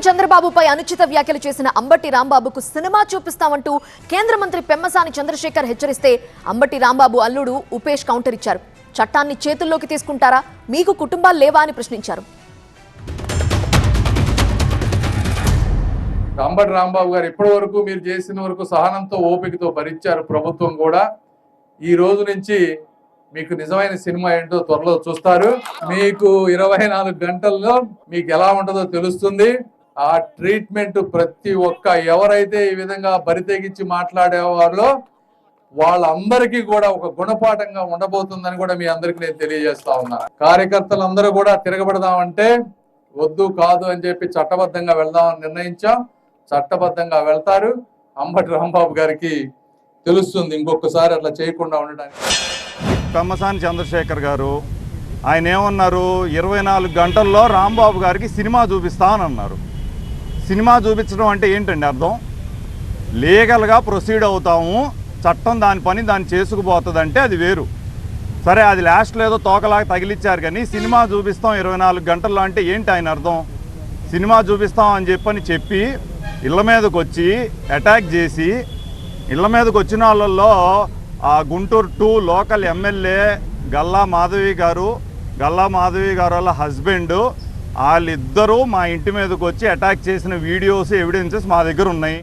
చంద్రబాబుపై అనుచిత వ్యాఖ్యలు చేసిన అంబటి రాంబాబుకు సినిమా చూపిస్తామంటూ కేంద్ర మంత్రి పెమ్మసాని చంద్రశేఖర్ హెచ్చరిస్తే అంబటి రాంబాబు అల్లుడు ఉపేష్ కౌంటర్ ఇచ్చారు. చట్టాన్ని చేతుల్లోకి తీసుకుంటారా, మీకు కుటుంబాలు లేవా అని ప్రశ్నించారు. అంబటి రాంబాబు గారు ఇప్పటి వరకు మీరు చేసిన వరకు సహనంతో ఓపికతో భరించారు. ప్రభుత్వం కూడా ఈ రోజు నుంచి మీకు నిజమైన సినిమా ఏంటో త్వరలో చూస్తారు. మీకు 24 గంటల్లో మీకు ఎలా ఉంటుందో తెలుస్తుంది. ఆ ట్రీట్మెంట్ ప్రతి ఒక్క ఎవరైతే ఈ విధంగా బరితెగించి మాట్లాడేవాళ్ళో వాళ్ళందరికీ కూడా ఒక గుణపాఠంగా ఉండబోతుందని కూడా మీ అందరికి నేను తెలియజేస్తా ఉన్నా. కార్యకర్తలందరూ కూడా తిరగబడదామంటే వద్దు కాదు అని చెప్పి చట్టబద్ధంగా వెళ్దామని నిర్ణయించాం. చట్టబద్ధంగా వెళ్తారు. అంబటి రాంబాబు గారికి తెలుస్తుంది ఇంకొకసారి అట్లా చేయకుండా ఉండడానికి. పెమ్మసాని చంద్రశేఖర్ గారు ఆయన ఏమన్నారు, 24 గంటల్లో రాంబాబు గారికి సినిమా చూపిస్తామన్నారు. సినిమా చూపించడం అంటే ఏంటండి అర్థం? లీగల్గా ప్రొసీడ్ అవుతాము, చట్టం దాని పని దాన్ని చేసుకుపోతుందంటే అది వేరు. సరే, అది లాస్ట్లో ఏదో తోకలాగా తగిలిచ్చారు, కానీ సినిమా చూపిస్తాం 24 గంటల్లో అంటే ఏంటి ఆయన అర్థం? సినిమా చూపిస్తాం అని చెప్పి ఇళ్ళ మీదకి వచ్చి అటాక్ చేసి, ఇళ్ళ మీదకి వచ్చిన వాళ్ళల్లో ఆ గుంటూరు 2 లోకల్ ఎమ్మెల్యే గల్లా మాధవి గారు వాళ్ళ హస్బెండ్, వాళ్ళిద్దరూ మా ఇంటి మీదకి వచ్చి అటాక్ చేసిన వీడియోస్ ఎవిడెన్సెస్ మా దగ్గర ఉన్నాయి.